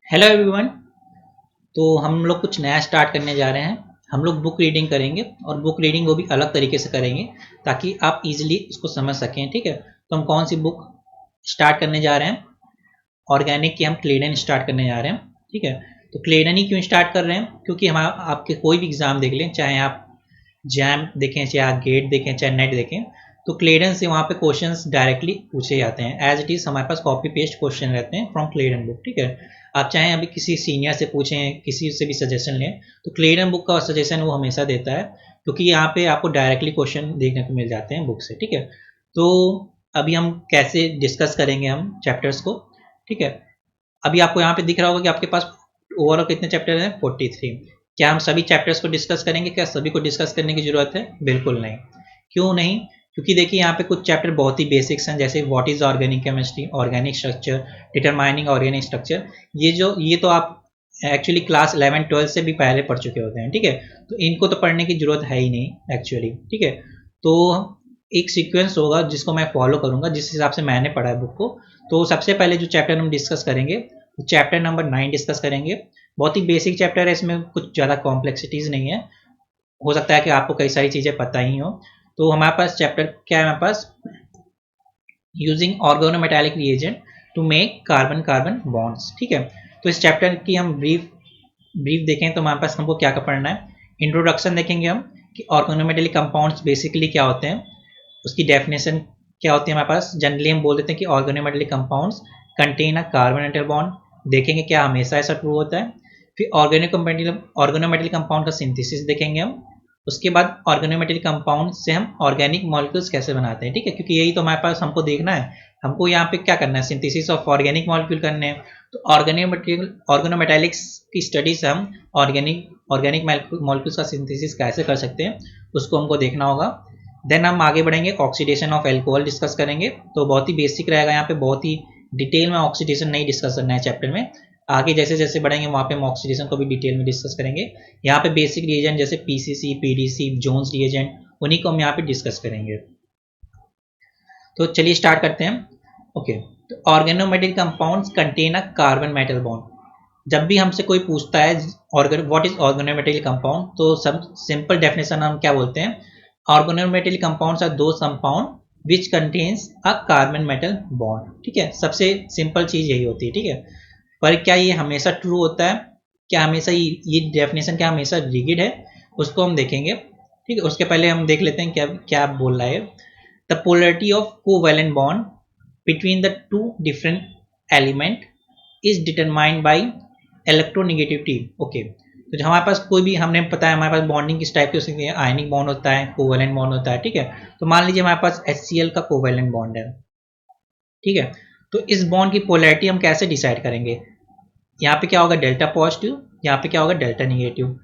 Hello everyone. तो हम लोग कुछ नया स्टार्ट करने जा रहे हैं। हम लोग बुक रीडिंग करेंगे और बुक रीडिंग वो भी अलग तरीके से करेंगे ताकि आप इजीली उसको समझ सकें। ठीक है, तो हम कौन सी बुक स्टार्ट करने जा रहे हैं? ऑर्गेनिक की हम क्लेडन स्टार्ट करने जा रहे हैं। ठीक है, तो क्लेडन ही क्यों स्टार्ट कर रहे हैं? क्योंकि हम आपके कोई भी एग्ज़ाम देख लें, चाहे आप जैम देखें, चाहे आप गेट देखें, चाहे नेट देखें, तो क्लेडन से वहाँ पे क्वेश्चंस डायरेक्टली पूछे जाते हैं। एज इट इज़ हमारे पास कॉपी पेस्ट क्वेश्चन रहते हैं फ्रॉम क्लेडन बुक। ठीक है, आप चाहें अभी किसी सीनियर से पूछें, किसी से भी सजेशन लें, तो क्लेडन बुक का सजेशन वो हमेशा देता है, क्योंकि यहाँ पे आपको डायरेक्टली क्वेश्चन देखने को मिल जाते हैं बुक से। ठीक है, तो अभी हम कैसे डिस्कस करेंगे हम चैप्टर्स को। ठीक है, अभी आपको यहाँ पे दिख रहा होगा कि आपके पास ओवरऑल कितने चैप्टर हैं? 43। क्या हम सभी चैप्टर्स को डिस्कस करेंगे? क्या सभी को डिस्कस करने की जरूरत है? बिल्कुल नहीं। क्यों नहीं? क्योंकि देखिए यहाँ पे कुछ चैप्टर बहुत ही बेसिक्स हैं, जैसे what is organic chemistry, organic structure, determining organic structure. ये तो आप एक्चुअली क्लास 11-12 से भी पहले पढ़ चुके होते हैं। ठीक है, तो इनको तो पढ़ने की जरूरत है ही नहीं एक्चुअली। ठीक है, तो एक सीक्वेंस होगा जिसको मैं फॉलो करूंगा, जिस हिसाब से मैंने पढ़ा है बुक को। तो सबसे पहले जो चैप्टर हम डिस्कस करेंगे, चैप्टर नंबर 9 डिस्कस करेंगे। बहुत ही बेसिक चैप्टर है, इसमें कुछ ज़्यादा कॉम्प्लेक्सिटीज़ नहीं है। हो सकता है कि आपको कई सारी चीज़ें पता ही हो। तो हमारे पास चैप्टर क्या है? हमारे पास using organometallic reagent to make carbon carbon bonds. ठीक है, तो इस चैप्टर की हम ब्रीफ देखें तो हमारे पास हमको क्या क्या पढ़ना है। इंट्रोडक्शन देखेंगे हम कि ऑर्गेनोमेटालिक कंपाउंड्स बेसिकली क्या होते हैं, उसकी डेफिनेशन क्या होती है। हमारे पास जनरली हम बोल देते हैं कि organometallic compounds contain a carbon atom bond. देखेंगे क्या हमेशा ऐसा ट्रू होता है। फिर ऑर्गेनोमेटालिक कंपाउंड का सिंथेसिस देखेंगे हम। उसके बाद ऑर्गेनोमेटालिक कंपाउंड से हम ऑर्गेनिक मॉलिक्यूल्स कैसे बनाते हैं। ठीक है, क्योंकि यही तो हमारे पास हमको देखना है। हमको यहाँ पे क्या करना है? सिंथेसिस ऑफ ऑर्गेनिक मॉलिक्यूल करने हैं। तो ऑर्गेनोमेटालिक्स की स्टडी से हम ऑर्गेनिक मॉलिक्यूल्स का सिंथेसिस कैसे कर सकते हैं, उसको हमको देखना होगा। देन हम आगे बढ़ेंगे, ऑक्सीडेशन ऑफ एल्कोहल डिस्कस करेंगे। तो बहुत ही बेसिक रहेगा, यहाँ पे बहुत ही डिटेल में ऑक्सीडेशन नहीं डिस्कस करना है चैप्टर में। आगे जैसे जैसे बढ़ेंगे वहाँ पे हम ऑक्सीडेशन को भी डिटेल में डिस्कस करेंगे। यहाँ पे बेसिक रिएजेंट जैसे पीसीसी, पीडीसी, जोन्स रिएजेंट, उन्हीं को हम यहाँ पे डिस्कस करेंगे। तो चलिए स्टार्ट करते हैं। ओके, तो organometallic compounds contain a carbon metal bond. जब भी हमसे कोई पूछता है व्हाट इज ऑर्गेनोमेटिक कंपाउंड, तो सब सिंपल डेफिनेशन हम क्या बोलते हैं? Organometallic compounds are those compound which contains a carbon metal bond. ठीक है, सबसे सिंपल चीज यही होती है। ठीक है, पर क्या ये हमेशा ट्रू होता है? क्या हमेशा ये डेफिनेशन क्या हमेशा रिगिड है? उसको हम देखेंगे। ठीक है, उसके पहले हम देख लेते हैं क्या क्या बोल रहा है। The polarity of covalent bond between the two different element is determined by electronegativity. Okay, तो हमारे पास कोई भी, हमने पता है हमारे पास बॉन्डिंग किस टाइप की हो सकती है। आयनिक बॉन्ड होता है, कोवैलेंट बॉन्ड होता है। ठीक है, तो मान लीजिए हमारे पास HCl का कोवैलेंट बॉन्ड है। ठीक है, तो इस बॉन्ड की पोलैरिटी हम कैसे डिसाइड करेंगे? यहाँ पे क्या होगा? डेल्टा पॉजिटिव, यहाँ पे क्या होगा? Delta negative.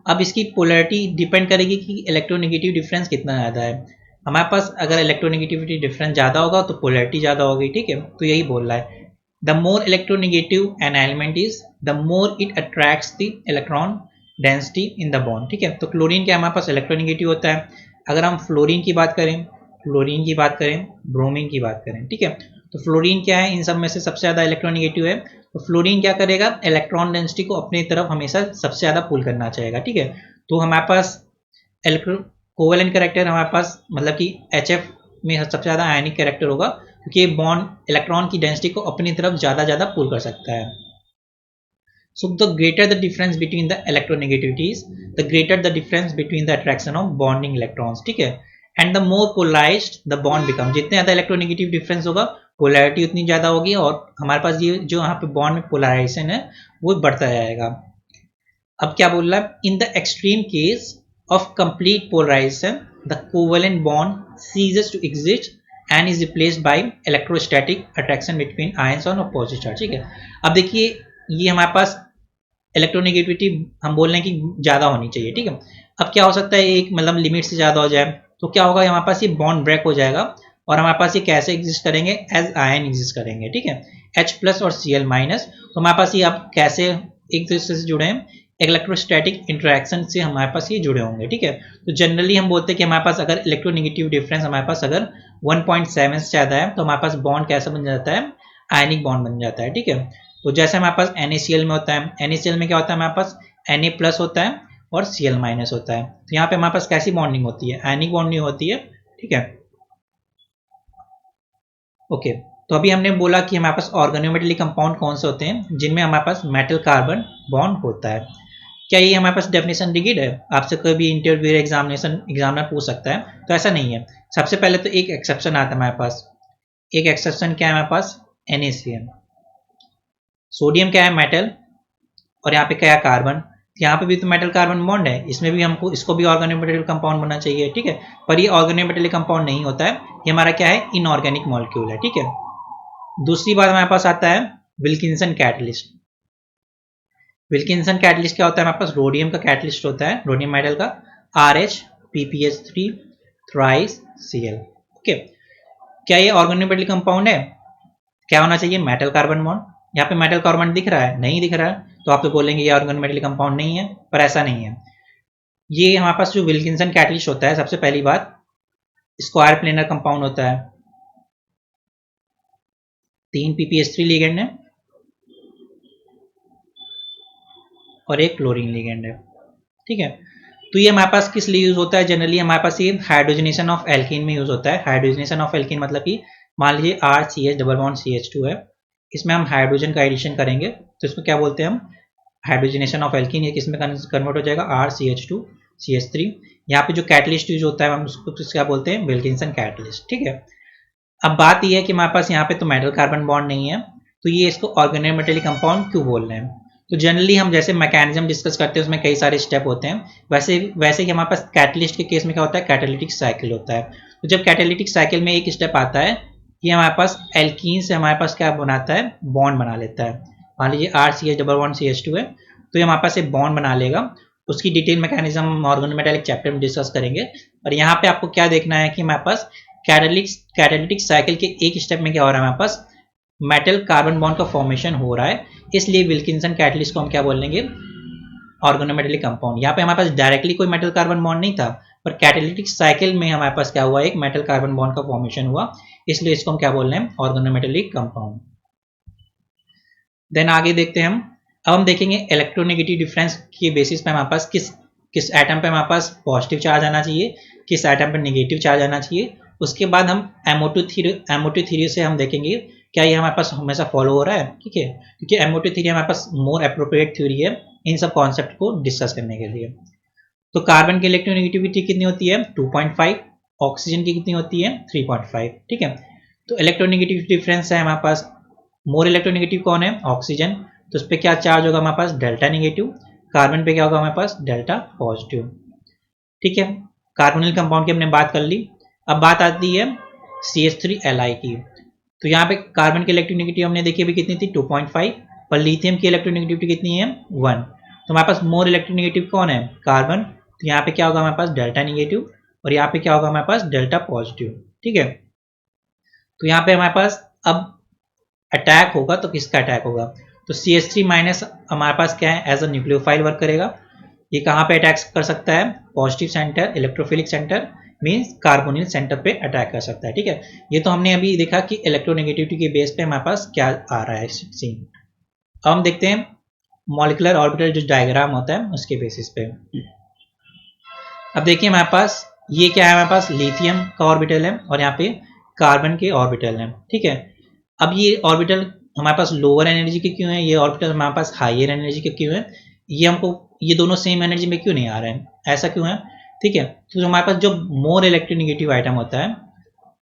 अब इसकी पोलैरिटी डिपेंड करेगी कि इलेक्ट्रोनेगेटिव डिफरेंस कितना ज़्यादा है। हमारे पास अगर इलेक्ट्रोनेगेटिविटी डिफरेंस ज़्यादा होगा तो पोलैरिटी ज़्यादा होगी। ठीक है, तो यही बोल रहा है। The more electronegative an element is, the more it attracts the electron density in the bond. ठीक है, तो क्लोरीन क्या हमारे पास इलेक्ट्रोनेगेटिव होता है। अगर हम फ्लोरीन की बात करें, क्लोरीन की बात करें, ब्रोमीन की बात करें, ठीक है, तो फ्लोरीन क्या है? इन सब में से सबसे ज़्यादा इलेक्ट्रोनेगेटिव है। तो फ्लोरीन क्या करेगा? इलेक्ट्रॉन डेंसिटी को अपनी तरफ हमेशा सबसे ज़्यादा पुल करना चाहेगा। ठीक है, तो हमारे पास कोवेलेंट कैरेक्टर हमारे पास मतलब कि HF में सबसे ज़्यादा आयनिक कैरेक्टर होगा, क्योंकि ये बॉन्ड इलेक्ट्रॉन की डेंसिटी को अपनी तरफ ज़्यादा पुल कर सकता है। So the greater the difference between the electronegativities, the greater the difference between the attraction of bonding electrons. ठीक है, and the more polarized the bond become, जितने ज़्यादा इलेक्ट्रोनेगेटिव डिफरेंस होगा पोलैरिटी उतनी ज़्यादा होगी, और हमारे पास ये जो यहाँ पे बॉन्ड में पोलराइजेशन है वो बढ़ता जाएगा। अब क्या बोल रहा है? In the extreme case of complete polarization the covalent bond ceases to exist and is replaced by electrostatic attraction between ions on opposite charge. ठीक है, अब देखिए ये हमारे पास इलेक्ट्रोनेगेटिविटी हम बोल रहे हैं कि ज़्यादा होनी चाहिए। ठीक है, अब क्या हो सकता है? एक मतलब लिमिट से ज़्यादा हो जाए तो क्या होगा? हमारे पास ये बॉन्ड ब्रेक हो जाएगा, और हमारे पास ये कैसे एग्जिस्ट करेंगे? एज आयन एग्जिस्ट करेंगे। ठीक है, H+ और Cl-। तो हमारे पास ये अब कैसे एक दूसरे से जुड़े हैं? इलेक्ट्रोस्टैटिक इंटरेक्शन से हमारे पास ये जुड़े होंगे। ठीक है, तो जनरली हम बोलते हैं कि हमारे पास अगर इलेक्ट्रोनेगेटिव डिफरेंस हमारे पास अगर 1.7 से ज़्यादा है तो हमारे पास बॉन्ड कैसा बन जाता है? आयनिक बॉन्ड बन जाता है। ठीक है, तो जैसे हमारे पास NaCl में होता है, NaCl में क्या होता है हमारे पास Na+ होता है और Cl- होता है। तो यहाँ पे हमारे पास कैसी बॉन्डिंग होती है, आयनिक बॉन्डिंग होती है, ठीक है। ओके, तो अभी हमने बोला कि हमारे पास ऑर्गेनोमेटेलिक कंपाउंड कौन से होते हैं जिनमें हमारे पास मेटल कार्बन बॉन्ड होता है। क्या ये हमारे पास डेफिनेशन रिगिड है, आपसे कोई भी इंटरव्यू एग्जामिनर पूछ सकता है? तो ऐसा नहीं है। सबसे पहले तो एक एक्सेप्शन आता है हमारे पास। एक एक्सेप्शन क्या है हमारे पास, NaCl। सोडियम क्या है, मेटल, और यहाँ पे क्या है, कार्बन। यहाँ पे भी तो मेटल कार्बन बॉन्ड है, इसमें भी हमको इसको भी ऑर्गेनोमेटेलिक कंपाउंड बनना चाहिए, ठीक है। पर ये ऑर्गेनोमेटेलिक कंपाउंड नहीं होता है, ये हमारा क्या है, इनऑर्गेनिक मॉलिक्यूल है, ठीक है। दूसरी बात हमारे पास आता है विल्किंसन कैटलिस्ट। विल्किंसन कैटलिस्ट क्या होता है, हमारे पास रोडियम का कैटलिस्ट होता है, रोडियम मेटल का, RH2PPH3 थ्राइस Cl। ओके, क्या ये ऑर्गेनोमेटेलिक कंपाउंड है? क्या होना चाहिए, मेटल कार्बन बॉन्ड। यहाँ पे मेटल कार्बन दिख रहा है, नहीं दिख रहा है, तो आप तो बोलेंगे ये ऑर्गेनोमेटेलिक कंपाउंड नहीं है, पर ऐसा नहीं है। ये हमारे पास जो विल्किंसन कैटलिस्ट होता है, सबसे पहली बात स्क्वायर प्लेनर कंपाउंड होता है, 3 PPH3 लिगेंड है और एक क्लोरीन लिगेंड है, ठीक है। तो ये हमारे पास किस लिए यूज होता है, जनरली हमारे पास ये हाइड्रोजनेशन ऑफ एल्कीन में यूज होता है। हाइड्रोजनेशन ऑफ एल्कीन मतलब कि मान लीजिए RCH डबल बॉन्ड CH2 है, इसमें हम हाइड्रोजन का एडिशन करेंगे तो इसको क्या बोलते हैं हम, हाइड्रोजनेशन ऑफ एल्कीन। ये किसमें कन्वर्ट हो जाएगा, RCH2 CH3। यहाँ पे जो कैटलिस्ट यूज होता है हम उसको क्या बोलते हैं, विल्किंसन कैटलिस्ट, ठीक है। अब बात यह है कि हमारे पास यहाँ पे तो मेटल कार्बन बॉन्ड नहीं है, तो ये इसको ऑर्गेनोमेटेलिक कंपाउंड क्यों बोल रहे हैं। तो जनरली हम जैसे मैकेनिज्म डिस्कस करते हैं उसमें कई सारे स्टेप होते हैं, वैसे वैसे ही हमारे पास कैटलिस्ट के केस में क्या होता है, कैटालिटिक साइकिल होता है। तो जब कैटालिटिक साइकिल में एक स्टेप आता है कि हमारे पास एल्कीन से हमारे पास क्या बनाता है, बॉन्ड बना लेता है। मान लीजिए RCH डबल बॉन्ड CH2 है, तो ये हमारे पास एक बॉन्ड बना लेगा। उसकी डिटेल मैकेनिज्म ऑर्गेनोमेटेलिक चैप्टर में डिस्कस करेंगे। और यहाँ पे आपको क्या देखना है कि हमारे पास कैटालिटिक साइकिल के एक स्टेप में क्या हो रहा है, हमारे पास मेटल कार्बन बॉन्ड का फॉर्मेशन हो रहा है, इसलिए विल्किंसन कैटलिस्ट को हम क्या बोलेंगे, ऑर्गेनोमेटेलिक कंपाउंड। यहाँ पे हमारे पास डायरेक्टली कोई मेटल कार्बन बॉन्ड नहीं था, पर कैटालिटिक साइकिल में हमारे पास क्या हुआ, एक मेटल कार्बन बॉन्ड का फॉर्मेशन हुआ, इसलिए इसको हम क्या बोल रहे हैं, ऑर्गेनोमेटेलिक कंपाउंड। देन आगे देखते हैं हम। अब हम देखेंगे इलेक्ट्रोनेगेटिव डिफरेंस के बेसिस पे हमारे पास किस एटम पे हमारे पास पॉजिटिव चार्ज आना चाहिए, किस एटम पे नेगेटिव चार्ज आना चाहिए। उसके बाद हम MO2 थ्योरी से हम देखेंगे क्या ये हमारे पास हमेशा फॉलो हो रहा है, ठीक है, क्योंकि MO2 थ्योरी हमारे पास मोर अप्रोप्रिएट थ्योरी है इन सब कॉन्सेप्ट को डिस्कस करने के लिए। तो कार्बन की इलेक्ट्रोनेगेटिविटी कितनी होती है, 2.5, ऑक्सीजन की कितनी होती है, 3.5, ठीक है। तो इलेक्ट्रोनेगेटिव डिफरेंस है हमारे पास। मोर इलेक्ट्रोनेगेटिव कौन है, ऑक्सीजन, तो उस पर क्या चार्ज होगा हमारे पास, डेल्टा नेगेटिव। कार्बन पे क्या होगा हमारे पास, डेल्टा पॉजिटिव, ठीक है। कार्बोनिल कंपाउंड की हमने बात कर ली। अब बात आती है CH3Li की। तो यहाँ पे कार्बन की इलेक्ट्रोनेगेटिव हमने देखी अभी कितनी थी, 2.5, पर लिथियम की इलेक्ट्रोनेगेटिविटी कितनी है, 1। तो हमारे पास मोर इलेक्ट्रोनेगेटिव कौन है, कार्बन, तो यहाँ पे क्या होगा हमारे पास, डेल्टा नेगेटिव, और यहाँ पे क्या होगा हमारे पास, डेल्टा पॉजिटिव, ठीक है। तो यहाँ पे हमारे पास अब अटैक होगा तो किसका अटैक होगा, तो CH3- हमारे पास क्या है, एज अ न्यूक्लियोफाइल वर्क करेगा। ये कहाँ पे अटैक कर सकता है, positive centre, electrophilic centre, means carbonyl centre पे अटैक कर सकता है, ठीक है। ये तो हमने अभी देखा कि इलेक्ट्रोनेगेटिविटी के बेस पे हमारे पास क्या आ रहा है सीन। अब हम देखते हैं मॉलिकुलर ऑर्बिटल जो डायग्राम होता है उसके बेसिस पे। अब देखिए हमारे पास ये क्या है, हमारे पास लिथियम का ऑर्बिटल है और यहाँ पे कार्बन के ऑर्बिटल है, ठीक है। अब ये ऑर्बिटल हमारे पास लोअर एनर्जी के क्यों है, ये ऑर्बिटल हमारे पास हायर एनर्जी के क्यों है, ये हमको ये दोनों सेम एनर्जी में क्यों नहीं आ रहे हैं, ऐसा क्यों है, ठीक है। तो हमारे पास जो मोर इलेक्ट्रोनेगेटिव आइटम होता है,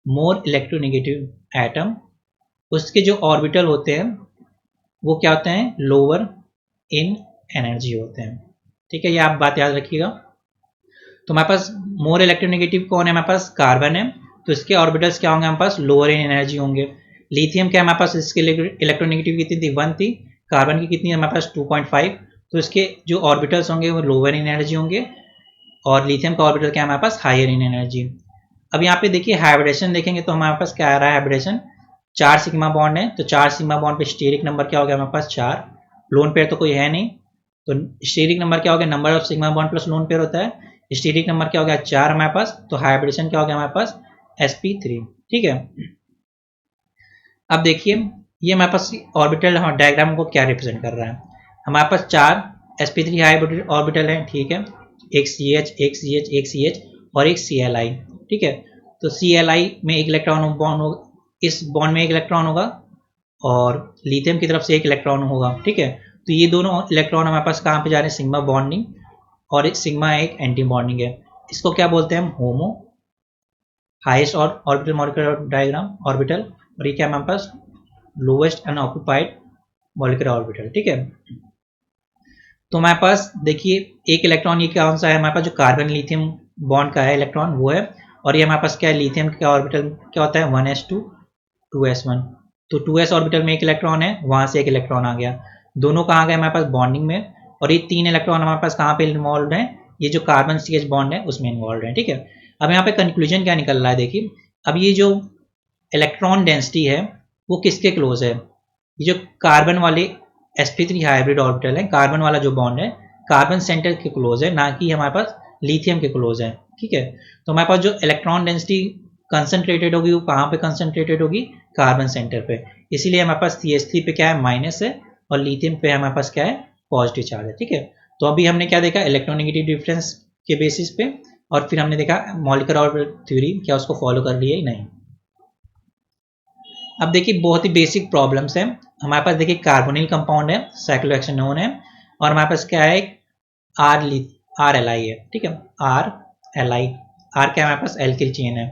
मोर इलेक्ट्रोनेगेटिव एटम, उसके जो ऑर्बिटल होते हैं वो क्या होते हैं, लोअर इन एनर्जी होते हैं, ठीक है। ये आप बात याद रखिएगा। तो हमारे पास मोर इलेक्ट्रोनेगेटिव कौन है, हमारे पास कार्बन है, तो इसके ऑर्बिटल्स क्या होंगे, हमारे पास लोअर इन एनर्जी होंगे। लिथियम क्या हमारे पास, इसके इलेक्ट्रोनेगेटिव कितनी थी, 1 थी। कार्बन की कितनी है हमारे पास, 2.5, तो इसके जो ऑर्बिटल्स होंगे वो लोअर इन एनर्जी होंगे, और लिथियम का ऑर्बिटल क्या है हमारे पास, हायर इन एनर्जी। अब यहाँ पे देखिए हाइब्रिडेशन देखेंगे तो हमारे पास क्या आ रहा है, हाइब्रिडेशन 4 सिग्मा बॉन्ड है, तो 4 सिग्मा बॉन्ड पे स्टेरिक नंबर क्या हो गया हमारे पास, 4। लोन पेयर तो कोई है नहीं, तो स्टेरिक नंबर क्या हो गया, number of sigma bond plus lone pair होता है, स्टेरिक नंबर क्या हो गया, 4 हमारे पास, तो हाइब्रिडेशन क्या हो गया हमारे पास, sp3, ठीक है। अब देखिए ये हमारे पास ऑर्बिटल डायग्राम को क्या रिप्रेजेंट कर रहा है, हमारे पास 4 sp3 हाइब्रिड ऑर्बिटल हैं, ठीक है, एक CH, एक CH, एक CH और एक CLI, ठीक है। तो CLI में एक इलेक्ट्रॉन बॉन्ड होगा, इस बॉन्ड में एक इलेक्ट्रॉन होगा और लिथियम की तरफ से एक इलेक्ट्रॉन होगा, ठीक है। तो ये दोनों इलेक्ट्रॉन हमारे पास कहाँ पे जा रहे हैं, सिग्मा बॉन्डिंग, और एक सिग्मा एक एंटी बॉन्डिंग है। इसको क्या बोलते हैं हम, होमो हाईएस्ट और ऑर्बिटल मॉलिक्यूलर डायग्राम ऑर्बिटल, और ये क्या हमारे पास लोवेस्ट अनऑक्यूपाइड मॉलिक्यूलर ऑर्बिटल, ठीक है। तो हमारे पास देखिए एक इलेक्ट्रॉन ये कौन सा है, हमारे पास जो कार्बन लिथियम बॉन्ड का है इलेक्ट्रॉन वो है, और ये हमारे पास क्या है, लिथियम का ऑर्बिटल क्या होता है 1s2 2s1। तो 2s ऑर्बिटल में एक इलेक्ट्रॉन है, वहां से एक इलेक्ट्रॉन आ गया, दोनों कहाँ गए हमारे पास बॉन्डिंग में, और ये 3 इलेक्ट्रॉन हमारे पास कहाँ पे इन्वॉल्व है, ये जो कार्बन CH बॉन्ड है उसमें इन्वॉल्व है, ठीक है। अब यहाँ पे कंक्लूजन क्या निकल रहा है, देखिए अब ये जो इलेक्ट्रॉन डेंसिटी है वो किसके क्लोज है, ये जो कार्बन वाले sp3 हाइब्रिड ऑर्बिटल है, कार्बन वाला जो बॉन्ड है कार्बन सेंटर के क्लोज है, ना कि हमारे पास लिथियम के क्लोज है, ठीक है। तो हमारे पास जो इलेक्ट्रॉन डेंसिटी कंसंट्रेटेड होगी वो कहाँ पे कंसंट्रेटेड होगी, कार्बन सेंटर पे, इसीलिए हमारे पास CH3 पे क्या है माइनस है और लिथियम पे हमारे पास क्या है पॉजिटिव चार्ज है, ठीक है। तो अभी हमने क्या देखा, इलेक्ट्रोनेगेटिव डिफरेंस के बेसिस पे, और फिर हमने देखा मॉलिक्यूलर ऑर्बिटल थ्योरी क्या उसको फॉलो कर लिया ही नहीं। अब देखिए बहुत ही बेसिक प्रॉब्लम्स है, हमारे पास देखिए कार्बोनिल कंपाउंड है, साइक्लोहेक्सेनोन है, और हमारे पास क्या है आर एल आई है, ठीक है, आर एल आई, आर क्या हमारे पास एल्किल चेन है,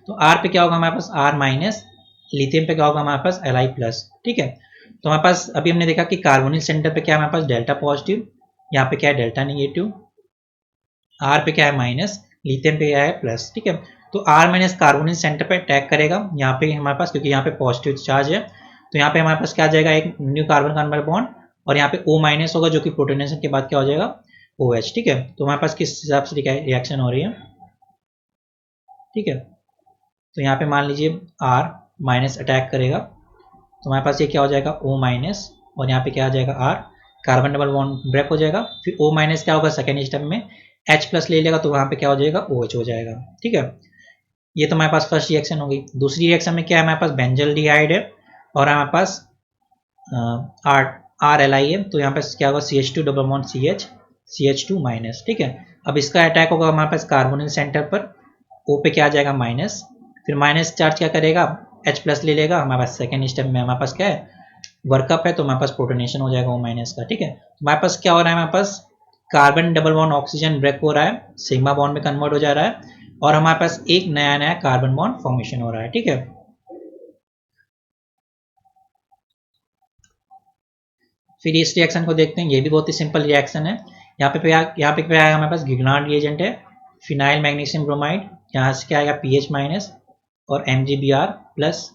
तो आर पे क्या होगा हमारे पास आर माइनस, लिथियम पे क्या होगा हमारे पास एल आई प्लस, ठीक है। तो हमारे पास अभी हमने देखा कि कार्बोनिल सेंटर पे क्या है हमारे पास डेल्टा पॉजिटिव, यहाँ पे क्या है डेल्टा नेगेटिव, आर पे क्या है माइनस, लिथियम पे क्या है प्लस, ठीक है। तो आर माइनस कार्बोनिल सेंटर पे अटैक करेगा यहाँ पे हमारे पास, क्योंकि यहाँ पे पॉजिटिव चार्ज है, तो यहाँ पे हमारे पास क्या आ जाएगा एक न्यू कार्बन कार्बन बॉन्ड, और यहाँ पे O माइनस होगा जो कि प्रोटोनेशन के बाद क्या हो जाएगा OH, ठीक है। तो हमारे पास किस हिसाब से रिएक्शन हो रही है, ठीक है। तो यहाँ पे मान लीजिए R माइनस अटैक करेगा, तो हमारे पास ये क्या हो जाएगा O माइनस, और यहाँ पे क्या आ जाएगा R, carbon double bond break हो जाएगा, फिर O माइनस क्या होगा सेकेंड स्टेप में H प्लस ले लेगा, तो वहाँ पे क्या हो जाएगा OH हो जाएगा, ठीक है। ये तो हमारे पास फर्स्ट रिएक्शन हो गई। दूसरी रिएक्शन में क्या है हमारे पास बेंजल्डिहाइड है और हमारे पास आर एल आई है, तो यहाँ पे क्या होगा CH2 double bond CH2 minus, ठीक है। अब इसका अटैक होगा हमारे पास कार्बोनिल सेंटर पर, O पे क्या आ जाएगा माइनस, फिर माइनस चार्ज क्या करेगा H प्लस ले लेगा, हमारे पास सेकेंड स्टेप में हमारे पास क्या है वर्कअप है, तो हमारे पास प्रोटोनेशन हो जाएगा O माइनस का, ठीक है। हमारे पास क्या हो रहा है, हमारे पास carbon double bond oxygen break हो रहा है, सिग्मा बॉन्ड में कन्वर्ट हो जा रहा है, और हमारे पास एक नया नया कार्बन बॉन्ड फॉर्मेशन हो रहा है, ठीक है। फिर इस रिएक्शन को देखते हैं, ये भी बहुत ही सिंपल रिएक्शन है। यहाँ पे क्या है हमारे पास गिगनार्ड रिएजेंट है, फिनाइल मैग्नीशियम ब्रोमाइड, यहाँ से क्या आएगा पीएच माइनस और MgBr प्लस।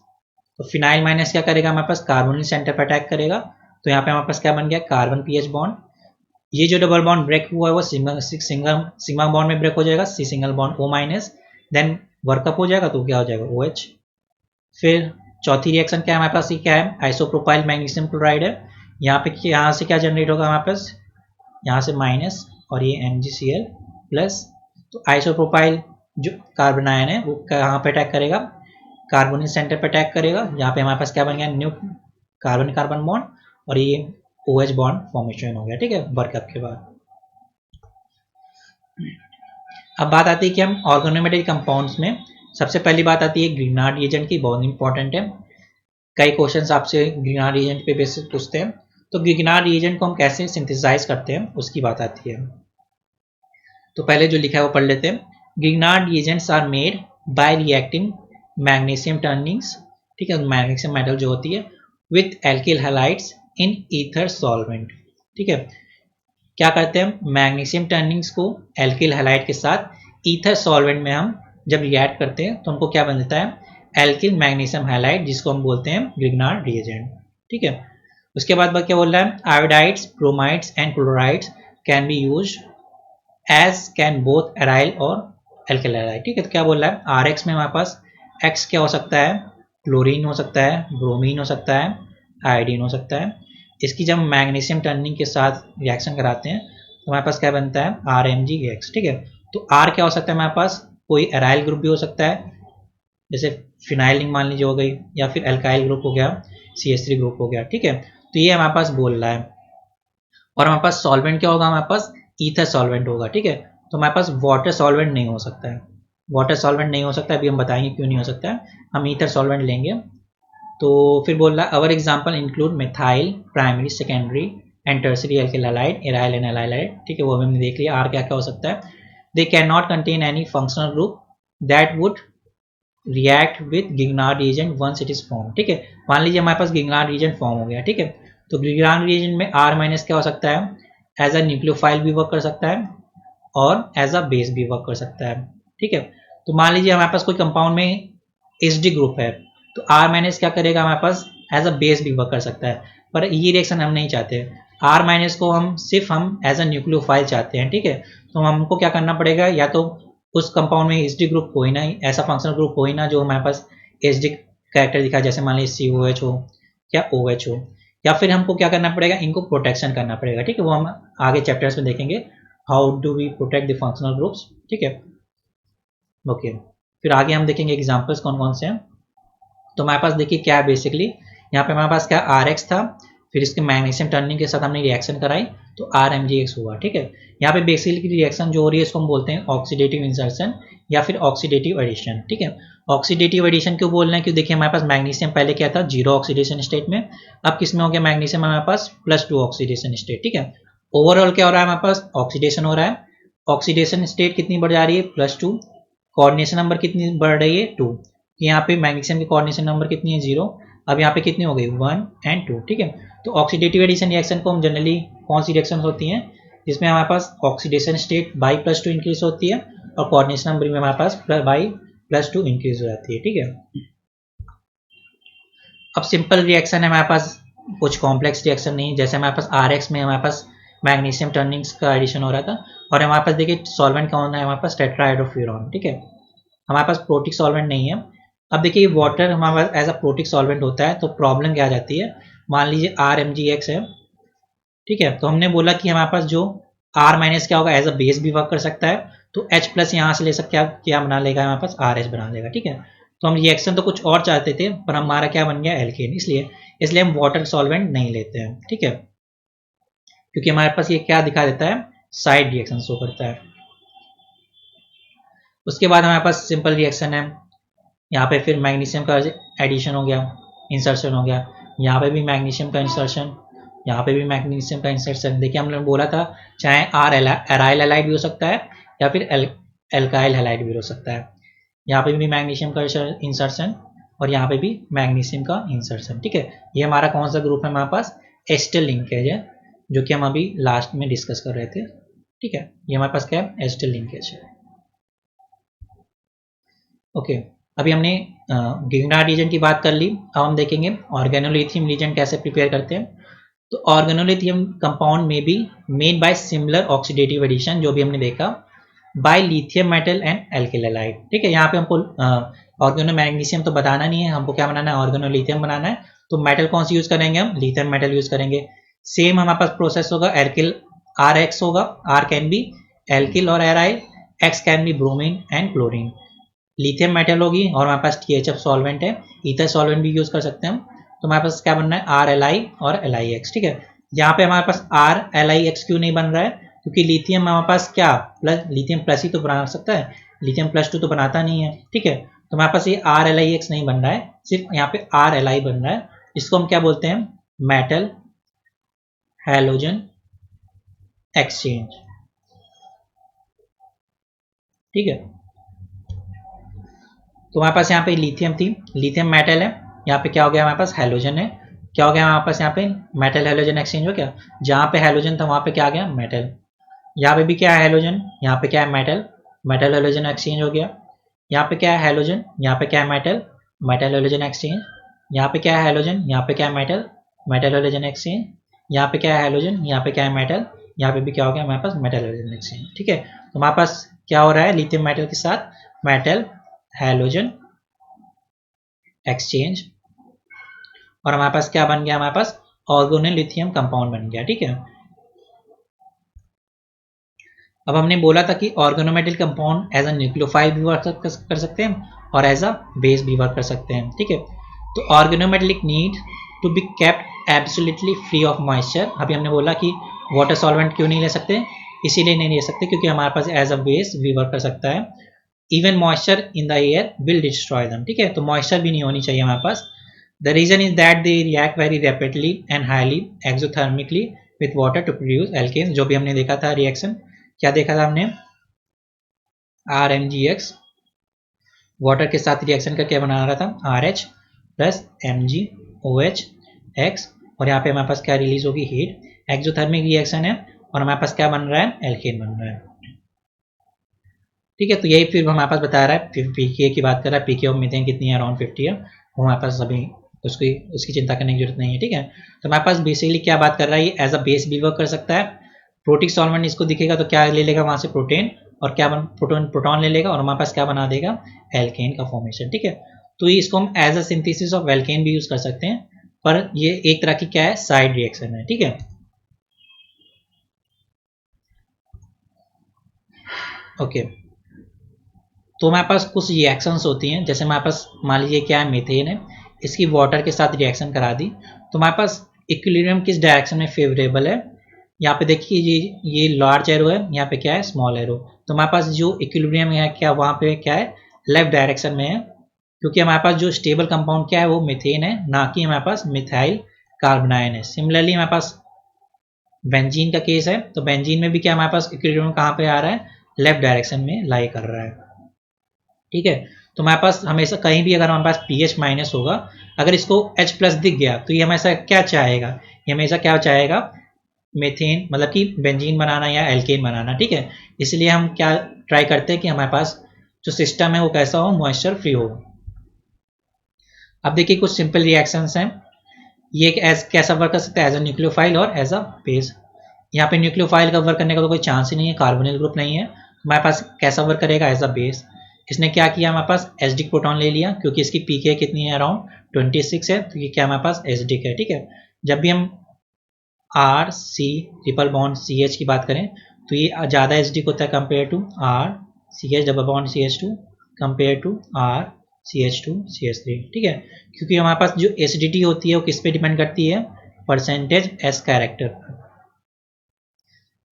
तो फिनाइल माइनस क्या करेगा हमारे पास कार्बोनिल सेंटर पर अटैक करेगा, तो यहाँ पे हमारे पास क्या बन गया कार्बन पीएच बॉन्ड, ये जो डबल बॉन्ड ब्रेक हुआ है वो सिग्मा बॉन्ड में ब्रेक हो जाएगा, C single bond O minus, then workup हो जाएगा तो क्या हो जाएगा OH। फिर चौथी रिएक्शन क्या है हमारे पास, ये क्या है आइसोप्रोपाइल मैग्नीशियम क्लोराइड है, यहाँ से क्या जनरेट होगा हमारे पास, यहाँ से माइनस और ये MgCl प्लस। तो आइसोप्रोपाइल जो कार्बन आयन है वो कहाँ पे अटैक करेगा, कार्बोनिल सेंटर पे अटैक करेगा, यहाँ पे हमारे पास क्या बन गया न्यू कार्बन कार्बन बॉन्ड और ये OH बॉन्ड फॉर्मेशन हो गया, ठीक है, वर्कअप के बाद। अब बात आती है कि हम ऑर्गेनोमेटिक कंपाउंड्स में सबसे पहली बात आती है ग्रीनार्ड रिएजेंट की, बहुत इंपॉर्टेंट है, कई क्वेश्चंस आपसे ग्रीनार्ड रिएजेंट पे बेसिस पूछते हैं। तो ग्रीनार्ड रिएजेंट को हम कैसे सिंथेसाइज करते हैं उसकी बात आती है। तो पहले जो लिखा है वो पढ़ लेते हैं। Grignard reagents are made by reacting magnesium turnings, ठीक है, मैग्नीशियम मेटल जो होती है with alkyl halides in ether solvent, ठीक है। क्या करते हैं मैग्नीशियम टर्निंग्स को एल्किल हैलाइड के साथ ईथर सॉल्वेंट में हम जब रिएक्ट करते हैं तो उनको क्या बन जाता है एल्किल मैग्नीशियम हैलाइड, जिसको हम बोलते हैं ग्रिग्नार्ड रिएजेंट, ठीक है। उसके बाद क्या बोल रहा है iodides bromides and chlorides can be used as can both aryl और एल्किल हैलाइड, ठीक है। तो क्या बोल रहा है RX में हमारे पास X क्या हो सकता है, क्लोरीन हो सकता है, ब्रोमीन हो सकता है, आयोडीन हो सकता है। इसकी जब मैग्नीशियम टर्निंग के साथ रिएक्शन कराते हैं तो हमारे पास क्या बनता है RMgX, ठीक है। तो R क्या हो सकता है हमारे पास, कोई एराइल ग्रुप भी हो सकता है, जैसे फिनाइलिंग मान लीजिए हो गई, या फिर एल्काइल ग्रुप हो गया, CH3 ग्रुप हो गया, ठीक है। तो ये हमारे पास बोल रहा है। और हमारे पास सॉल्वेंट क्या होगा, हमारे पास ईथर सॉल्वेंट होगा, ठीक है। तो हमारे पास वाटर सॉल्वेंट नहीं हो सकता है, वाटर सॉल्वेंट नहीं हो सकता है, अभी हम बताएंगे क्यों नहीं हो सकता है। हम ईथर सॉल्वेंट लेंगे। तो फिर बोल रहा है our example include methyl primary secondary and tertiary alkyl halide, aryl and allylide, ठीक है, वो हमने देख लिया। आर क्या क्या हो सकता है, they can not contain any functional group that would react with Grignard reagent once it is form, ठीक है। मान लीजिए हमारे पास गिगनार्ड रिएजेंट फॉर्म हो गया, ठीक है। तो गिगनार्ड रिएजेंट में R माइनस क्या हो सकता है, एज अ न्यूक्लियोफाइल भी वर्क कर सकता है और एज अ बेस भी वर्क कर सकता है, ठीक है। तो मान लीजिए हमारे पास कोई कंपाउंड में HD ग्रुप है, तो R माइनस क्या करेगा, हमारे पास एज अ बेस भी वर्क कर सकता है। पर ये रिएक्शन हम नहीं चाहते, R माइनस को हम सिर्फ एज अ न्यूक्लियोफाइल चाहते हैं, ठीक है। तो हमको क्या करना पड़ेगा, या तो उस कंपाउंड में HD ग्रुप हो ही ना, ऐसा फंक्शनल ग्रुप हो ही ना जो हमारे पास HD कैरेक्टर दिखा, जैसे मान लीजिए COH हो या OH हो, या फिर हमको क्या करना पड़ेगा, इनको प्रोटेक्शन करना पड़ेगा, ठीक है। वो हम आगे चैप्टर्स में देखेंगे, how do we protect the functional groups, ठीक है। ओके, फिर आगे हम देखेंगे एग्जांपल्स कौन कौन से हैं। तो हमारे पास देखिए क्या है बेसिकली, यहाँ पे हमारे पास क्या RX था, फिर इसके मैग्नीशियम टर्निंग के साथ हमने रिएक्शन कराई तो RMgX हुआ, ठीक है। यहाँ पे बेसिकली रिएक्शन जो हो रही है इसको हम बोलते हैं ऑक्सीडेटिव इंसर्शन या फिर ऑक्सीडेटिव एडिशन, ठीक है। ऑक्सीडेटिव एडिशन क्यों बोल रहे हैं, क्यों देखिए हमारे पास मैग्नीशियम पहले क्या था, 0 ऑक्सीडेशन स्टेट में, अब किस में हो गया मैग्नीशियम हमारे पास +2 ऑक्सीडेशन स्टेट, ठीक है। ओवरऑल क्या हो रहा है, हमारे पास ऑक्सीडेशन हो रहा है, ऑक्सीडेशन स्टेट कितनी बढ़ जा रही है, +2, कोऑर्डिनेशन नंबर कितनी बढ़ रही है, 2। यहाँ पे मैग्नीशियम की कोऑर्डिनेशन नंबर कितनी है, 0। अब यहाँ पे कितनी हो गई, 1 and 2, ठीक है। तो ऑक्सीडेटिव एडिशन रिएक्शन को हम जनरली कौन सी रिएक्शन होती हैं, जिसमें हमारे पास ऑक्सीडेशन स्टेट बाई +2 इंक्रीज होती है और कोऑर्डिनेशन नंबर में हमारे पास बाई +2 इंक्रीज हो जाती है, ठीक है। अब सिंपल रिएक्शन है हमारे पास, कुछ कॉम्प्लेक्स रिएक्शन नहीं, जैसे हमारे पास RX में हमारे पास मैग्नीशियम टर्निंग्स का एडिशन हो रहा था, और हमारे पास देखिए सॉल्वेंट कौन है, हमारे पास टेट्राहाइड्रोफ्यूरॉन, ठीक है। हमारे पास प्रोटिक सॉल्वेंट नहीं है। अब देखिए वाटर हमारे पास एज अ प्रोटिक सॉल्वेंट होता है, तो प्रॉब्लम क्या आ जाती है, मान लीजिए RMgX है, ठीक है। तो हमने बोला कि हमारे पास जो R माइनस क्या होगा, एज अ बेस भी वर्क कर सकता है, तो H+ यहाँ से ले सकते हैं, क्या बना लेगा हमारे पास RH बना लेगा, ठीक है। तो हम रिएक्शन तो कुछ और चाहते थे, पर हमारा क्या बन गया, एल्केन, इसलिए हम वाटर सॉल्वेंट नहीं लेते हैं, ठीक है, क्योंकि हमारे पास ये क्या दिखा देता है, साइड रिएक्शन शो करता है। उसके बाद हमारे पास सिंपल रिएक्शन है, यहाँ पे फिर मैग्नीशियम का एडिशन हो गया, इंसर्शन हो गया, यहाँ पे भी मैग्नीशियम का इंसर्शन, यहाँ पे भी मैग्नीशियम का इंसर्शन। देखिए हमने बोला था चाहे R एराइल हैलाइड भी हो सकता है या फिर एल्काइल हैलाइड भी हो सकता है। यहाँ पे भी मैग्नीशियम का इंसर्शन और यहाँ पे भी मैग्नीशियम का इंसर्शन, ठीक है। ये हमारा कौन सा ग्रुप है, हमारे पास एस्टर लिंकेज है, जो कि हम अभी लास्ट में डिस्कस कर रहे थे, ठीक है। ये हमारे पास क्या है, एस्टर लिंकेज है। ओके, अभी हमने गिगनार्ड रिएजेंट की बात कर ली, अब हम देखेंगे ऑर्गेनोलिथियम रिएजेंट कैसे प्रिपेयर करते हैं। तो ऑर्गेनोलिथियम कंपाउंड में be made by similar oxidative addition, जो भी हमने देखा, by lithium metal and alkyl halide, ठीक है। यहाँ पे हमको ऑर्गेनो मैग्नीशियम तो बताना नहीं है, हमको क्या बनाना है, ऑर्गेनोलिथियम बनाना है। तो मेटल कौन सी यूज करेंगे, हम लिथियम मेटल यूज करेंगे। सेम हमारे पास प्रोसेस होगा, एल्किल RX होगा, R कैन बी एल्किल और aryl, X can be bromine and chlorine. Lithium metal होगी और हमारे पास THF सॉल्वेंट है, ईथर सॉल्वेंट भी यूज कर सकते हैं हम। तो हमारे पास क्या बनना है, RLi और LiX, ठीक है। यहाँ पे हमारे पास RLiX क्यों नहीं बन रहा है, क्योंकि लिथियम हमारे पास क्या लिथियम प्लस ही तो बना सकता है, लिथियम +2 तो बनाता नहीं है, ठीक है। तो हमारे पास ये RLiX नहीं बन रहा है, सिर्फ यहाँ पे RLi बन रहा है। इसको हम क्या बोलते हैं, मेटल हैलोजन एक्सचेंज, ठीक है। तो हमारे पास यहाँ पे लिथियम थी, लिथियम मेटल है, यहाँ पे क्या हो गया हमारे पास, हैलोजन है, क्या हो गया हमारे पास यहाँ पे मेटल हैलोजन एक्सचेंज हो गया, जहाँ पे हैलोजन था वहाँ पे क्या आ गया, मेटल। यहाँ पे भी क्या है, हैलोजन, यहाँ पे क्या है, मेटल, मेटल हैलोजन एक्सचेंज हो गया। यहाँ पे क्या है, हैलोजन, यहाँ पे क्या है, मेटल, मेटल हैलोजन एक्सचेंज। यहाँ पे क्या है, हैलोजन, यहाँ पे क्या है, मेटल, मेटल हैलोजन एक्सचेंज। यहाँ पे क्या है, हैलोजन, यहाँ पे क्या है, मेटल, यहाँ पे भी क्या हो गया हमारे पास, मेटल हैलोजन एक्सचेंज, ठीक है। तो हमारे पास क्या हो रहा है, लिथियम मेटल के साथ मेटल हैलोजन एक्सचेंज, और हमारे पास क्या बन गया, हमारे पास ऑर्गेनोलिथियम कंपाउंड बन गया, ठीक है। अब हमने बोला था कि organometal compound as a nucleophile भी वर्क कर सकते हैं और एज अ बेस भी वर्क कर सकते हैं, ठीक है। तो organometallic need to be kept absolutely free of moisture. अभी हमने बोला कि वाटर सॉल्वेंट क्यों नहीं ले सकते, इसीलिए नहीं ले सकते क्योंकि हमारे पास एज अ बेस भी वर्क कर सकता है। Even moisture in the air will destroy them, ठीक है, तो मॉइस्चर भी नहीं होनी चाहिए हमारे पास। The reason is that they react very rapidly and highly exothermically with water to produce alkenes. जो भी हमने देखा था रिएक्शन, क्या देखा था हमने, RMgX वाटर के साथ रिएक्शन का क्या बना रहा था, RH प्लस MgOH X, और यहाँ पे हमारे पास क्या रिलीज होगी, हीट, एक्सोथर्मिक रिएक्शन है, और हमारे पास क्या बन रहा है, एल्केन बन रहा है, ठीक है। तो यही फिर हमारे पास बता रहा है, फिर पीके की बात कर रहा है, पीके ऑफ मीथेन कितनी है, अराउंड 50 है, वो हमारे पास अभी उसकी चिंता करने की जरूरत नहीं है, ठीक है। तो हमारे पास बेसिकली क्या बात कर रहा है, ये एज अ बेस भी वर्क कर सकता है। प्रोटिक सॉल्वेंट इसको दिखेगा तो क्या ले लेगा वहां से, प्रोटीन, और क्या प्रोटॉन ले लेगा, और हमारे पास क्या बना देगा, एल्केन का फॉर्मेशन, ठीक है। तो इसको हम as a synthesis of alkane भी यूज कर सकते हैं, पर ये एक तरह की क्या है, साइड रिएक्शन है, ठीक है। ओके, तो हमारे पास कुछ रिएक्शंस होती हैं, जैसे हमारे पास मान लीजिए क्या है, मीथेन है, इसकी वाटर के साथ रिएक्शन करा दी, तो हमारे पास इक्विलिब्रियम किस डायरेक्शन में फेवरेबल है। यहाँ पे देखिए ये लार्ज एरो है, यहाँ पे क्या है, स्मॉल एरो, तो हमारे पास जो इक्विलिब्रियम है क्या, वहाँ पे क्या है, लेफ्ट डायरेक्शन में है, क्योंकि हमारे पास जो स्टेबल कंपाउंड क्या है, वो मीथेन है, ना कि हमारे पास मिथाइल कार्बोनाइन है। सिमिलरली हमारे पास बेंजीन का केस है, तो बेंजीन में भी क्या हमारे पास इक्विलिब्रियम कहाँ पे आ रहा है, लेफ्ट डायरेक्शन में लाई कर रहा है, ठीक है। तो हमारे पास हमेशा कहीं भी अगर हमारे पास pH माइनस होगा, अगर इसको H प्लस दिख गया तो ये हमेशा क्या चाहेगा, ये हमेशा क्या चाहेगा, मेथेन मतलब कि बेंजीन बनाना या एल्केन बनाना, ठीक है। इसलिए हम क्या ट्राई करते हैं कि हमारे पास जो सिस्टम है वो कैसा हो, मॉइस्चर फ्री हो। अब देखिए कुछ सिंपल रिएक्शंस हैं, ये एज कैसा वर्क कर सकता है, एज अ न्यूक्लियोफाइल और एज अ बेस। यहाँ पे न्यूक्लियोफाइल का वर्क करने का तो कोई चांस ही नहीं है, कार्बोनिल ग्रुप नहीं है, हमारे पास कैसा वर्क करेगा, एज अ बेस। इसने क्या किया, हमारे पास एसिडिक प्रोटॉन ले लिया, क्योंकि इसकी पीके कितनी है, अराउंड 26 है, तो ये क्या हमारे पास एसिडिक है, ठीक है। जब भी हम RC ट्रिपल बॉन्ड CH की बात करें तो ये ज़्यादा एसिडिक होता है compare to RCH double bond CH2 compare to RCH2CH3, ठीक है। क्योंकि हमारे पास जो एसिडिटी होती है वो किस पे डिपेंड करती है, percentage S character.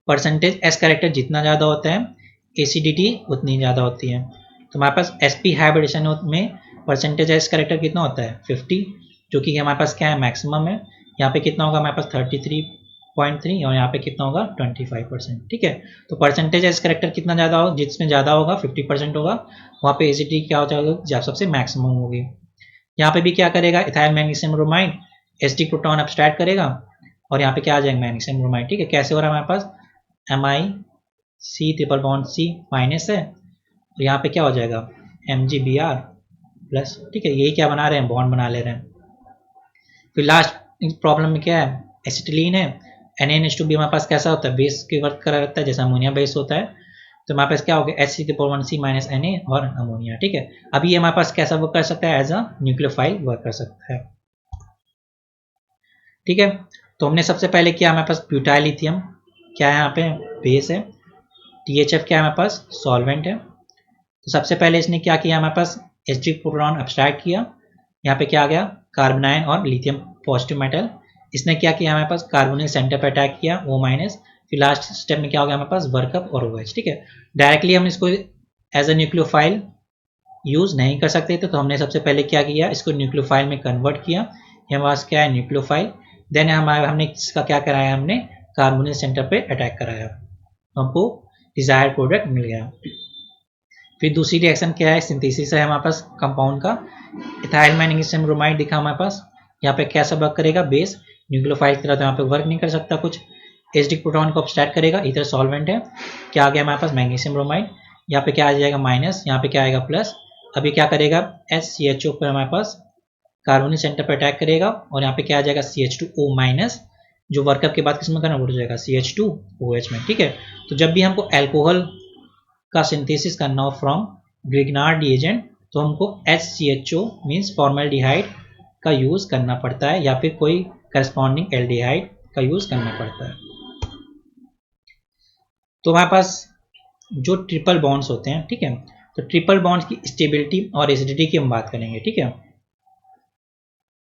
Percentage S character जितना ज़्यादा होता है, एसिडिटी उतनी ज़्यादा होती है। तो हमारे पास sp हाइब्रिडेशन में परसेंटेज S कैरेक्टर कितना होता है, 50, जो कि हमारे पास क्या है, मैक्सिमम है। यहाँ पे कितना होगा हमारे पास 33.3, और यहाँ पे कितना होगा 25%, ठीक है। तो परसेंटेज S कैरेक्टर कितना ज़्यादा होगा, जिसमें ज़्यादा होगा 50% होगा, वहाँ पे एसिडिटी क्या हो जाएगा, सबसे मैक्सिमम होगी। यहाँ पे भी क्या करेगा, ethyl magnesium bromide acidic proton abstract करेगा, और यहाँ पे क्या आ जाएगा, मैग्नीशियम ब्रोमाइड, ठीक है। कैसे हो रहा है हमारे पास, MiC triple bond C minus है, तो यहाँ पे क्या हो जाएगा, MgBr प्लस, ठीक है। यही क्या बना रहे हैं, बॉन्ड बना ले रहे हैं। फिर लास्ट प्रॉब्लम में क्या है, एसिटिलीन है, NaNH2 भी हमारे पास कैसा होता है, बेस की वर्क करा रहता है, जैसा अमोनिया बेस होता है। तो हमारे पास क्या हो गया, HC माइनस Na और अमोनिया, ठीक है। अभी ये हमारे पास कैसा वर्क कर सकता है, एज अ न्यूक्लियोफाइल वर्क कर सकता है, ठीक है। तो हमने सबसे पहले किया, हमारे पास ब्यूटाइल लिथियम क्या है, यहाँ पे बेस है, THF क्या है हमारे पास, सॉल्वेंट है। तो सबसे पहले इसने क्या किया, हमारे पास एसिडिक प्रोटॉन एब्स्ट्रैक्ट किया, यहाँ पे क्या आ गया, कार्बोनाइन और लिथियम पॉजिटिव मेटल। इसने क्या किया, हमारे पास कार्बोनिल सेंटर पे अटैक किया, O माइनस। फिर लास्ट स्टेप में क्या हो गया हमारे पास, वर्कअप और OH, ठीक है। डायरेक्टली हम इसको एज अ न्यूक्लियोफाइल यूज नहीं कर सकते थे, तो हमने सबसे पहले क्या किया, इसको न्यूक्लियोफाइल में कन्वर्ट किया। हमारे पास क्या है, न्यूक्लियोफाइल। देन हमने इसका क्या कराया, हमने कार्बोनिल सेंटर पे अटैक कराया, तो हमको डिजायर्ड प्रोडक्ट मिल गया। फिर दूसरी रिएक्शन क्या है, सिंथेसिस है हमारे पास कंपाउंड का, इथाइल मैग्नीशियम ब्रोमाइड दिखा हमारे पास, यहाँ पे कैसा वर्क करेगा, बेस, न्यूक्लियोफाइल की तरह तो यहाँ पे वर्क नहीं कर सकता कुछ, एसिडिक प्रोटॉन को अब्स्ट्रैक्ट करेगा, इधर सॉल्वेंट है, क्या आ गया हमारे पास, मैग्नीशियम ब्रोमाइड, यहाँ पे क्या आ जाएगा, माइनस, यहाँ पे क्या आएगा, प्लस। अभी क्या करेगा, HCHO पर हमारे पास कार्बोनिल सेंटर पर अटैक करेगा, और यहाँ पे क्या आ जाएगा, CH2O माइनस, जो वर्कअप के बाद किसमें करना, उड़ जाएगा CH2OH में, ठीक है। तो जब भी हमको एल्कोहल का सिंथेसिस करना हो फ्रॉम ग्रिग्नार्ड रिएजेंट, तो हमको HCHO मीन्स फॉर्मल्डिहाइड का यूज करना पड़ता है, या फिर कोई करस्पॉन्डिंग एल्डिहाइड का यूज करना पड़ता है। तो हमारे पास जो ट्रिपल बॉन्ड्स होते हैं, ठीक है, तो ट्रिपल बॉन्ड्स की स्टेबिलिटी और एसिडिटी की हम बात करेंगे, ठीक है।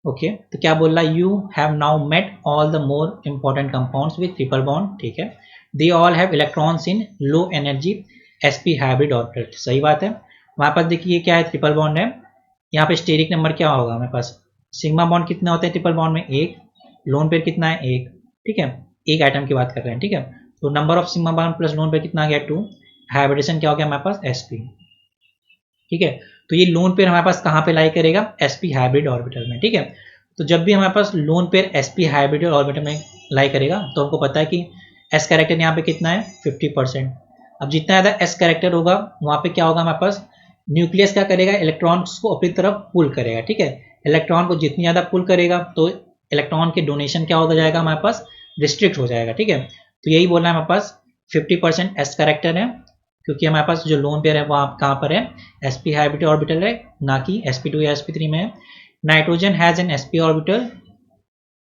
ओके तो क्या बोल रहा है, you have now met all the more important compounds with triple bond, ठीक है, they all have electrons in low energy sp hybrid orbital, सही बात है। हमारे पास देखिए क्या है, ट्रिपल बॉन्ड है, यहाँ पे स्टेरिक नंबर क्या होगा हमारे पास, सिग्मा बॉन्ड कितना होता है ट्रिपल बॉन्ड में, एक, लोन पेयर कितना है, एक, ठीक है, एक आइटम की बात कर रहे हैं, ठीक है, तो number of sigma bond plus lone pair कितना आ गया 2, हाइब्रिडेशन क्या हो गया हमारे पास sp, ठीक है, तो ये लोन पेयर हमारे पास कहाँ पे लाई करेगा, sp हाइब्रिड ऑर्बिटल में, ठीक है, तो जब भी हमारे पास lone pair sp hybrid orbital में लाई करेगा तो हमको पता है कि s कैरेक्टर यहाँ पे कितना है 50%। अब जितना ज़्यादा s कैरेक्टर होगा वहाँ पे क्या होगा हमारे पास, न्यूक्लियस क्या करेगा, इलेक्ट्रॉन्स को अपनी तरफ पुल करेगा, ठीक है, इलेक्ट्रॉन को जितनी ज़्यादा पुल करेगा तो इलेक्ट्रॉन के डोनेशन क्या हो जाएगा हमारे पास, रिस्ट्रिक्ट हो जाएगा, ठीक है, तो यही बोलना है हमारे पास 50% s कैरेक्टर है, क्योंकि हमारे पास जो लोन पेयर है वहाँ कहाँ पर है, sp हाइब्रिड ऑर्बिटल है, ना कि sp2 या sp3 में है। Nitrogen has an sp orbital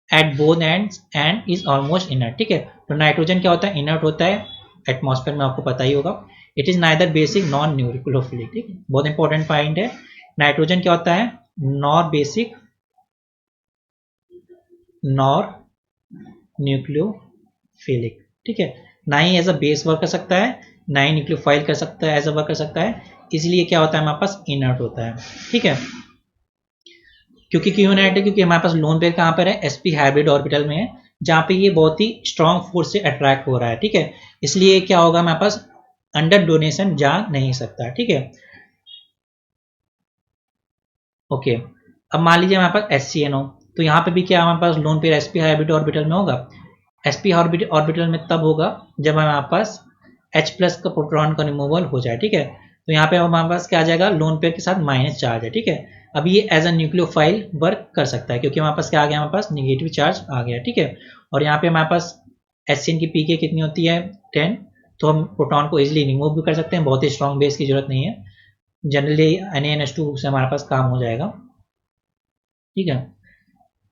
at both ends and is almost inert, ठीक है, तो नाइट्रोजन क्या होता है, इनर्ट होता है एटमॉस्फेयर में, आपको पता ही होगा। It is neither basic non nucleophilic, ठीक है, बहुत इंपॉर्टेंट पॉइंट है, नाइट्रोजन क्या होता है, नॉर बेसिक नॉर न्यूक्लियोफिलिक, ठीक है, ना ही एज अ बेस वर्क कर सकता है, ना ही न्यूक्लियोफाइल कर सकता है, एज अ वर्क कर सकता है, इसलिए क्या होता है हमारे पास इनर्ट होता है, ठीक है, क्योंकि क्यों इनर्ट है, क्योंकि हमारे पास लोन पेयर कहाँ पर है, sp हाइब्रिड ऑर्बिटल में है, जहाँ पे ये बहुत ही स्ट्रॉन्ग फोर्स से अट्रैक्ट हो रहा है, ठीक है, इसलिए क्या होगा हमारे पास अंडर डोनेशन जा नहीं सकता, ठीक है, ओके। अब मान लीजिए हमारे पास HCNO, तो यहाँ पे भी क्या हमारे पास lone pair sp hybrid orbital में होगा, sp ऑर्बिटल में तब होगा जब हमारे पास H प्लस का प्रोटॉन का रिमूवल हो जाए, ठीक है, तो यहाँ पे हमारे पास क्या आ जाएगा, लोन पेयर के साथ माइनस चार्ज है, ठीक है, अब ये एज अ न्यूक्लियोफाइल वर्क कर सकता है, क्योंकि हमारे पास क्या आ गया, हमारे पास निगेटिव चार्ज आ गया, ठीक है, और यहाँ पे हमारे पास HCN की pK कितनी होती है 10, तो हम प्रोटॉन को इजिली रिमूव भी कर सकते हैं, बहुत ही स्ट्रॉन्ग बेस की जरूरत नहीं है, जनरली NaNH2 से हमारे पास काम हो जाएगा, ठीक है,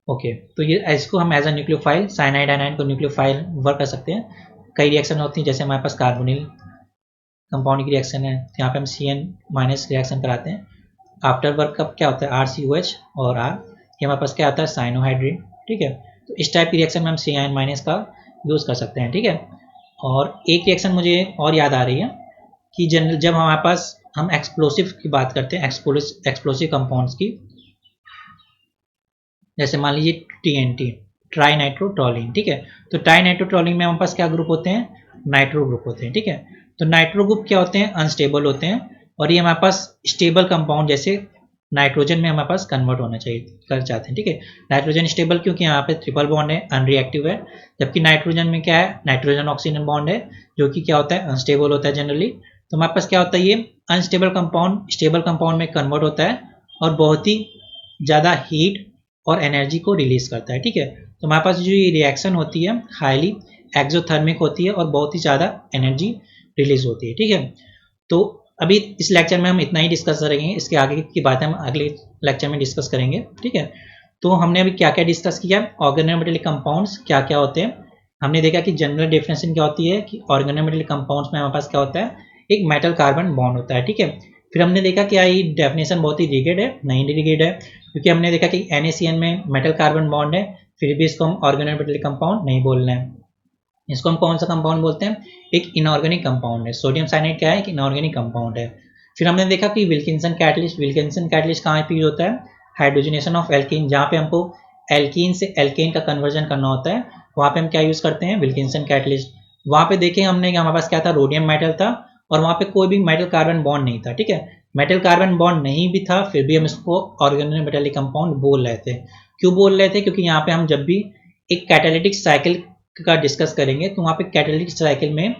ओके, तो ये इसको हम एज अ न्यूक्लियोफाइल साइनाइड आयनाइन को न्यूक्लियोफाइल वर्क कर सकते हैं, कई रिएक्शन होती हैं, जैसे हमारे पास कार्बोनिल कंपाउंड की रिएक्शन है, तो यहाँ पे हम CN माइनस रिएक्शन कराते हैं, आफ्टर वर्क कब क्या होता है RCOH और R, ये हमारे पास क्या आता है साइनोहाइड्रिन, ठीक है, तो इस टाइप की रिएक्शन में हम CN माइनस का यूज़ कर सकते हैं, ठीक है, और एक रिएक्शन मुझे और याद आ रही है कि जनरल जब हमारे पास हम एक्सप्लोसिव की बात करते हैं, एक्सप्लोसिव कंपाउंड्स की, जैसे मान लीजिए TNT ट्राई नाइट्रोटोलिन, ठीक है, तो ट्राई नाइट्रोटोलिन में हमारे पास क्या ग्रुप होते हैं, नाइट्रो ग्रुप होते हैं, ठीक है, तो नाइट्रो ग्रुप क्या होते हैं, अनस्टेबल होते हैं, और ये हमारे पास स्टेबल कंपाउंड जैसे नाइट्रोजन में हमारे पास कन्वर्ट होना चाहिए कर जाते हैं, ठीक है, नाइट्रोजन स्टेबल क्योंकि यहाँ पे ट्रिपल बॉन्ड है, अनरिएक्टिव है, जबकि नाइट्रोजन में क्या है, नाइट्रोजन ऑक्सीजन बॉन्ड है, जो कि क्या होता है अनस्टेबल होता है जनरली, तो हमारे पास क्या होता है, ये अनस्टेबल कंपाउंड स्टेबल कंपाउंड में कन्वर्ट होता है और बहुत ही ज़्यादा हीट और एनर्जी को रिलीज करता है, ठीक है, तो हमारे पास जो ये रिएक्शन होती है हाईली एक्सोथर्मिक होती है और बहुत ही ज़्यादा एनर्जी रिलीज होती है, ठीक है, तो अभी इस लेक्चर में हम इतना ही डिस्कस करेंगे, इसके आगे की बातें हम अगले लेक्चर में डिस्कस करेंगे, ठीक है, तो हमने अभी क्या क्या डिस्कस किया, ऑर्गेनोमेटेलिक कंपाउंड्स क्या क्या होते हैं, हमने देखा कि जनरल डेफिनेशन क्या होती है कि ऑर्गेनोमेटेलिक कंपाउंड्स में हमारे पास क्या होता है, एक मेटल कार्बन बॉन्ड होता है, ठीक है, फिर हमने देखा कि ये डेफिनेशन बहुत ही रिगिड है, नहीं रिगिड है, क्योंकि हमने देखा कि NaCN में मेटल कार्बन बॉन्ड है, फिर भी इसको हम ऑर्गेनोमेटेलिक कंपाउंड नहीं बोल रहे हैं, इसको हम कौन सा कंपाउंड बोलते हैं, एक इनऑर्गेनिक कंपाउंड है, सोडियम साइनाइड क्या है, एक इनऑर्गेनिक कंपाउंड है। फिर हमने देखा कि विल्किंसन कैटलिस्ट कहाँ पे यूज होता है, हाइड्रोजनेशन ऑफ एल्कीन, जहाँ पे हमको एल्कीन से एल्केन का कन्वर्जन करना होता है, वहाँ पे हम क्या यूज करते हैं, विल्किंसन कैटलिस्ट, वहाँ पे देखें हमने कि हमारे पास क्या था, रोडियम मेटल था और वहाँ पे कोई भी मेटल कार्बन बॉन्ड नहीं था, ठीक है, मेटल कार्बन बॉन्ड नहीं भी था फिर भी हम इसको ऑर्गेनोमेटेलिक कंपाउंड बोल रहे थे, क्यों बोल रहे थे, क्योंकि यहाँ पे हम जब भी एक कैटालिटिक साइकिल का डिस्कस करेंगे तो वहाँ पे कैटालिटिक साइकिल में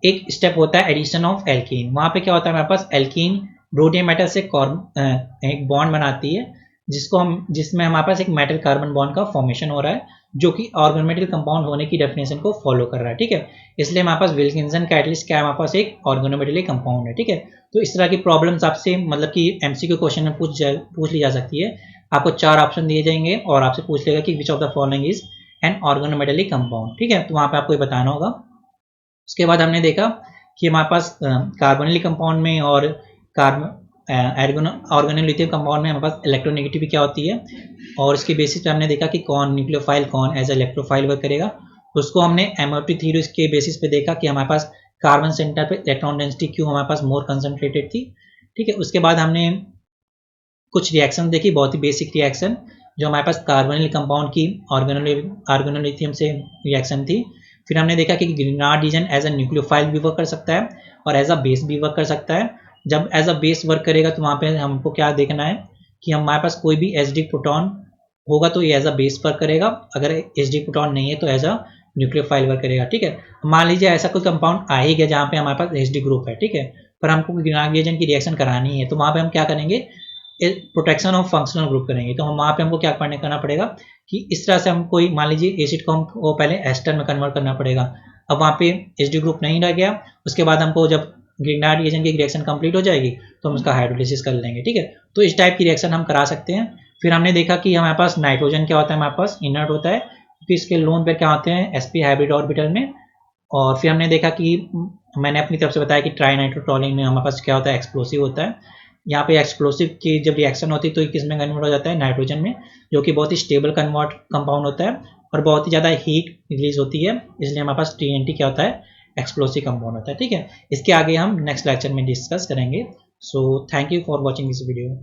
एक स्टेप होता है एडिशन ऑफ एल्कीन, वहाँ पे क्या होता है हमारे पास एल्कीन रोडियम मेटल से एक बॉन्ड बनाती है, जिसमें हमारे पास एक मेटल कार्बन बॉन्ड का फॉर्मेशन हो रहा है, जो कि ऑर्गेनोमेटेलिक कंपाउंड होने की डेफिनेशन को फॉलो कर रहा है, ठीक है, इसलिए हमारे पास विल्किंसन कैटलिस्ट क्या है, हमारे पास एक ऑर्गेनोमेटेलिक कंपाउंड है, ठीक है, तो इस तरह की प्रॉब्लम्स आपसे मतलब कि MCQ क्वेश्चन में पूछ ली जा सकती है, आपको 4 ऑप्शन दिए जाएंगे और आपसे पूछ लेगा कि which of the following is an organometallic compound, ठीक है, तो वहाँ पे आपको ये बताना होगा। उसके बाद हमने देखा कि हमारे पास कार्बोनिलिक कंपाउंड में और ऑर्गेनोलिथियम कंपाउंड में हमारे पास इलेक्ट्रोनेगेटिविटी क्या होती है, और इसके बेसिस पे हमने देखा कि कौन न्यूक्लियोफाइल कौन एज इलेक्ट्रोफाइल वर्क करेगा। उसको हमने MOT थ्योरी के बेसिस पे देखा कि हमारे पास कार्बन सेंटर पे इलेक्ट्रॉन डेंसिटी क्यों हमारे पास मोर कंसंट्रेटेड थी, ठीक है। उसके बाद हमने कुछ रिएक्शन देखी, बहुत ही बेसिक रिएक्शन जो हमारे पास कार्बोनिल कंपाउंड की ऑर्गेनोलिथियम से रिएक्शन थी। फिर हमने देखा कि ग्रिनार्ड रीजन एज अ न्यूक्लियोफाइल भी वर्क कर सकता है और एज अ बेस भी वर्क कर सकता है। जब एज अ बेस वर्क करेगा तो वहाँ पे हमको क्या देखना है कि हमारे पास कोई भी HD प्रोटॉन होगा तो ये एज अ बेस वर्क करेगा, अगर HD प्रोटॉन नहीं है तो एज अ न्यूक्लियोफाइल वर्क करेगा, ठीक है। मान लीजिए ऐसा कोई कंपाउंड आ ही गया जहाँ पे हमारे पास HD ग्रुप है, ठीक है, पर हमको ग्रिनार्ड रीजन की रिएक्शन करानी है, तो वहाँ पे हम क्या करेंगे, प्रोटेक्शन ऑफ फंक्शनल ग्रुप करेंगे। तो हम वहाँ पे हमको क्या करना पड़ेगा कि इस तरह से हम कोई मान लीजिए एसिड को हमको पहले एस्टर में कन्वर्ट करना पड़ेगा। अब वहाँ पे HD ग्रुप नहीं रह गया, उसके बाद हमको जब ग्रिनार्ड रीजन की रिएक्शन कंप्लीट हो जाएगी तो हम उसका हाइड्रोलिसिस कर लेंगे, ठीक है। तो इस टाइप की रिएक्शन हम करा सकते हैं। फिर हमने देखा कि हमारे पास नाइट्रोजन क्या होता है, हमारे पास इनर्ट होता है क्योंकि इसके लोन पेयर क्या होते हैं sp हाइब्रिड ऑर्बिटल में। और फिर हमने देखा कि मैंने अपनी तरफ से बताया कि ट्राइनाइट्रोटोलिन में हमारे पास क्या होता है, एक्सप्लोसिव होता है। यहाँ पे एक्सप्लोसिव की जब रिएक्शन होती है तो किस में कन्वर्ट हो जाता है, नाइट्रोजन में, जो कि बहुत ही स्टेबल कंपाउंड होता है और बहुत ही ज़्यादा हीट रिलीज होती है, इसलिए हमारे पास TNT क्या होता है, एक्सप्लोसिव कंपाउंड होता है, ठीक है। इसके आगे हम नेक्स्ट लेक्चर में डिस्कस करेंगे। So thank you for watching this video.